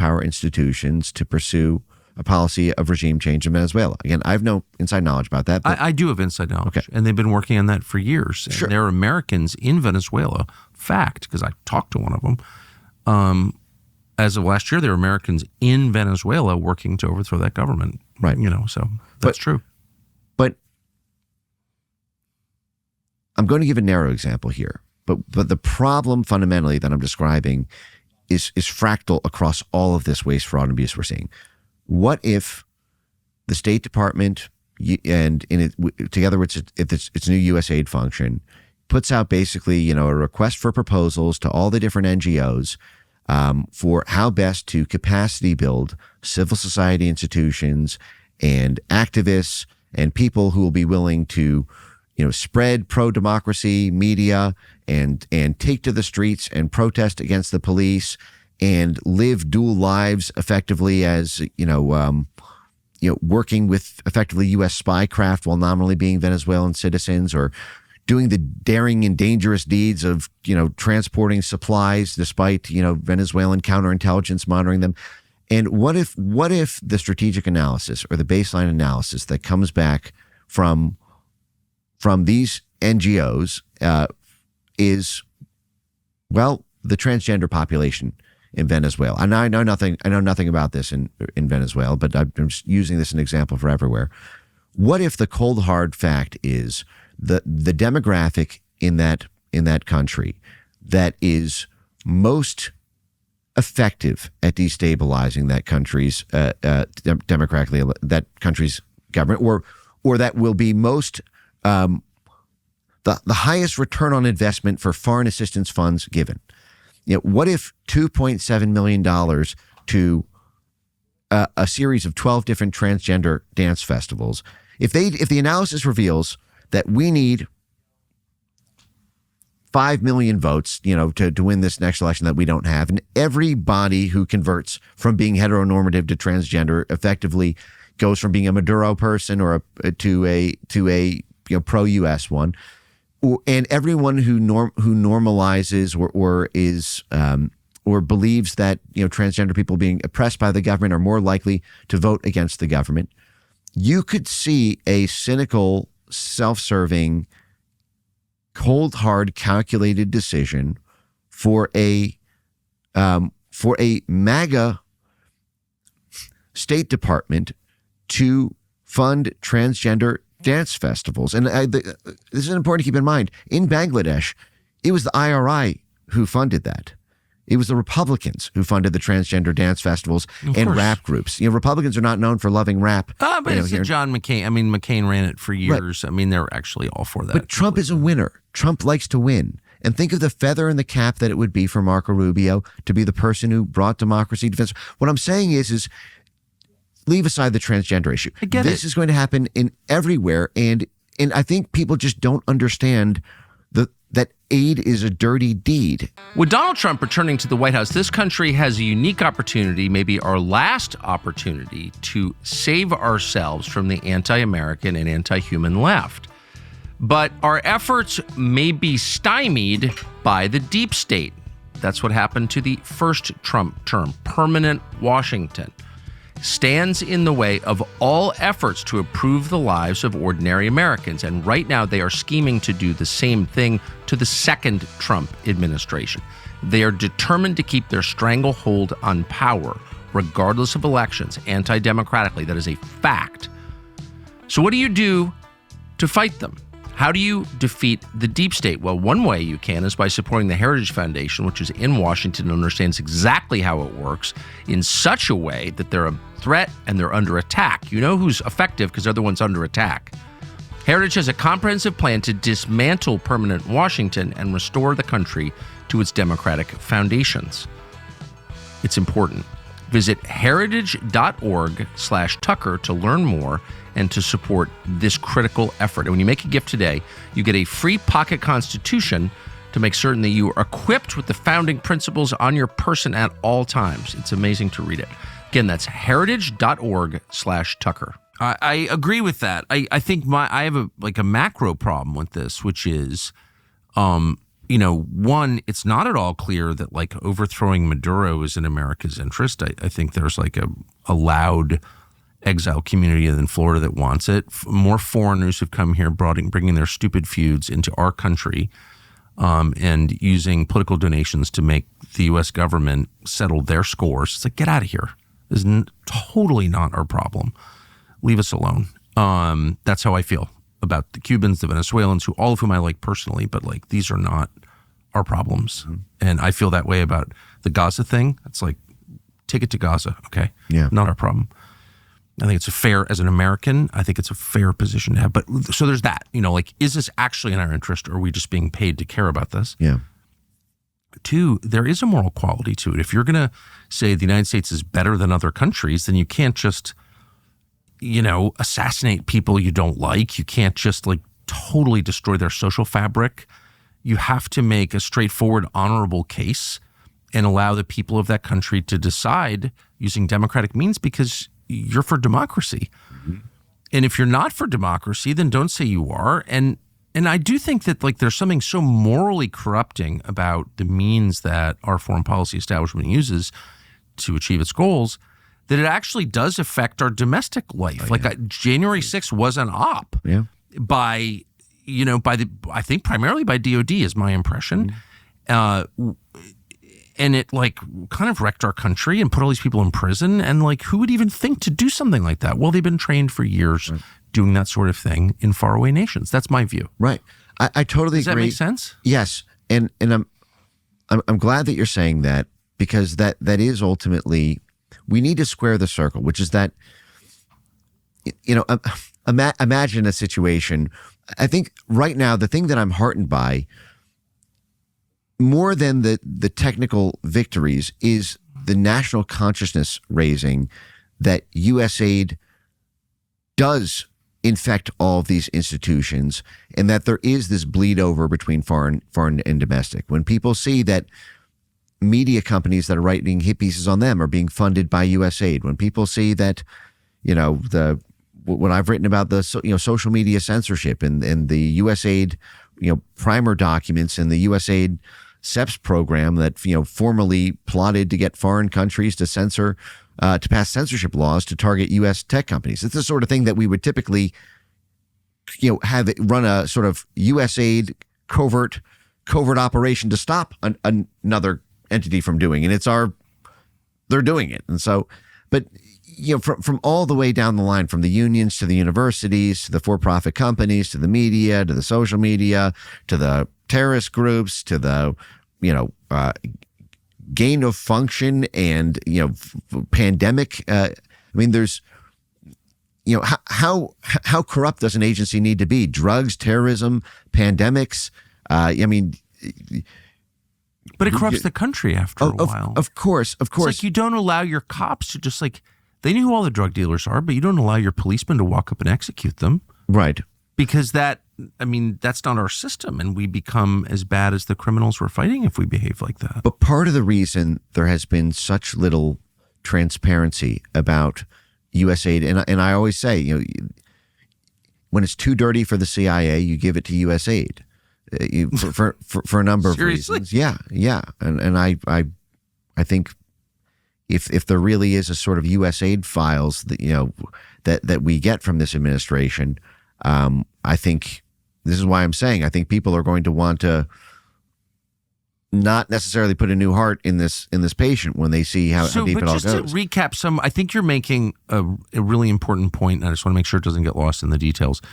power institutions to pursue a policy of regime change in Venezuela. Again, I have no inside knowledge about that. I do have inside knowledge, and they've been working on that for years. And there are Americans in Venezuela, fact, because I talked to one of them. As of last year, there are Americans in Venezuela working to overthrow that government. Right. So that's true. But I'm going to give a narrow example here. But the problem fundamentally that I'm describing is fractal across all of this waste, fraud, and abuse we're seeing. What if the State Department and together with its new USAID function puts out basically, a request for proposals to all the different NGOs for how best to capacity build civil society institutions and activists and people who will be willing to, spread pro-democracy media and take to the streets and protest against the police and live dual lives effectively as, working with effectively U.S. spycraft while nominally being Venezuelan citizens, or doing the daring and dangerous deeds of, transporting supplies despite, Venezuelan counterintelligence monitoring them. And what if the strategic analysis or the baseline analysis that comes back from these NGOs is, well, the transgender population in Venezuela. And I know nothing about this in Venezuela, but I'm just using this as an example for everywhere. What if the cold hard fact is the demographic in that country that is most effective at destabilizing that country's democratically that country's government, or that will be most the highest return on investment for foreign assistance funds given? What if $2.7 million to a series of 12 different transgender dance festivals, if the analysis reveals that we need 5 million votes, to win this next election that we don't have, and everybody who converts from being heteronormative to transgender effectively goes from being a Maduro person or to a pro-U.S. one, and everyone who normalizes or is or believes that transgender people being oppressed by the government are more likely to vote against the government, you could see a cynical, self-serving, cold, hard, calculated decision for a MAGA State Department to fund transgender dance festivals. And this is important to keep in mind. In Bangladesh, it was the IRI who funded that. It was the Republicans who funded the transgender dance festivals and rap groups. Republicans are not known for loving rap. But it's John McCain. I mean, McCain ran it for years. Right. I mean, they're actually all for that. But Trump is a winner. Trump likes to win. And think of the feather in the cap that it would be for Marco Rubio to be the person who brought democracy to Venezuela. What I'm saying is leave aside the transgender issue. This is going to happen in everywhere. And I think people just don't understand that aid is a dirty deed. With Donald Trump returning to the White House, this country has a unique opportunity, maybe our last opportunity, to save ourselves from the anti-American and anti-human left. But our efforts may be stymied by the deep state. That's what happened to the first Trump term. Permanent Washington stands in the way of all efforts to improve the lives of ordinary Americans. And right now they are scheming to do the same thing to the second Trump administration. They are determined to keep their stranglehold on power, regardless of elections, anti-democratically. That is a fact. So what do you do to fight them? How do you defeat the deep state? Well, one way you can is by supporting the Heritage Foundation, which is in Washington and understands exactly how it works in such a way that they're a threat and they're under attack. You know who's effective because they're the ones under attack. Heritage has a comprehensive plan to dismantle permanent Washington and restore the country to its democratic foundations. It's important. Visit heritage.org/Tucker to learn more and to support this critical effort. And when you make a gift today, you get a free pocket constitution to make certain that you are equipped with the founding principles on your person at all times. It's amazing to read it. Again, that's heritage.org/Tucker. I agree with that. I think I have a macro problem with this, which is, one, it's not at all clear that like overthrowing Maduro is in America's interest. I think there's like a loud exile community in Florida that wants it. More foreigners who've come here bringing their stupid feuds into our country and using political donations to make the U.S. government settle their scores. It's like, get out of here. This is totally not our problem. Leave us alone. That's how I feel about the Cubans, the Venezuelans, all of whom I like personally, but like these are not our problems. Mm-hmm. And I feel that way about the Gaza thing. It's like, take it to Gaza, okay? Yeah. Not our problem. I think it's as an American, I think it's a fair position to have. But so there's that, like, is this actually in our interest, or are we just being paid to care about this? Yeah. Two, there is a moral quality to it. If you're going to say the United States is better than other countries, then you can't just assassinate people you don't like. You can't just like totally destroy their social fabric. You have to make a straightforward, honorable case and allow the people of that country to decide using democratic means, because you're for democracy. Mm-hmm. And if you're not for democracy, then don't say you are. And I do think that like there's something so morally corrupting about the means that our foreign policy establishment uses to achieve its goals, that it actually does affect our domestic life. January 6th was an op by I think primarily by DOD is my impression. Mm-hmm. And it like kind of wrecked our country and put all these people in prison. And like, who would even think to do something like that? Well, they've been trained for years doing that sort of thing in faraway nations. That's my view. Right. I totally agree. Does that make sense? Yes. And I'm glad that you're saying that, because that is ultimately, we need to square the circle, which is that, imagine a situation. I think right now, the thing that I'm heartened by more than the technical victories is the national consciousness raising that USAID does infect all of these institutions, and that there is this bleed over between foreign and domestic. When people see that media companies that are writing hit pieces on them are being funded by USAID, when people see that, what I've written about the social media censorship and the USAID primer documents and the USAID CEPS program that formally plotted to get foreign countries to censor, to pass censorship laws to target U.S. tech companies. It's the sort of thing that we would typically, have it run a sort of USAID covert operation to stop another entity from doing, and they're doing it, and so, but from all the way down the line, from the unions to the universities to the for-profit companies to the media to the social media to the terrorist groups to the gain of function and pandemic. There's how corrupt does an agency need to be? Drugs, terrorism, pandemics. But it corrupts the country after a while. Of course. It's like you don't allow your cops to just like, they knew who all the drug dealers are, but you don't allow your policemen to walk up and execute them. Right. Because that's not our system, and we become as bad as the criminals we're fighting if we behave like that. But part of the reason there has been such little transparency about USAID, and I always say, when it's too dirty for the CIA, you give it to USAID for a number of reasons. Yeah. And I think if there really is a sort of USAID files that that we get from this administration, I think this is why I'm saying I think people are going to want to not necessarily put a new heart in this patient when they see how deep it all goes. Just to recap I think you're making a really important point, and I just want to make sure it doesn't get lost in the details.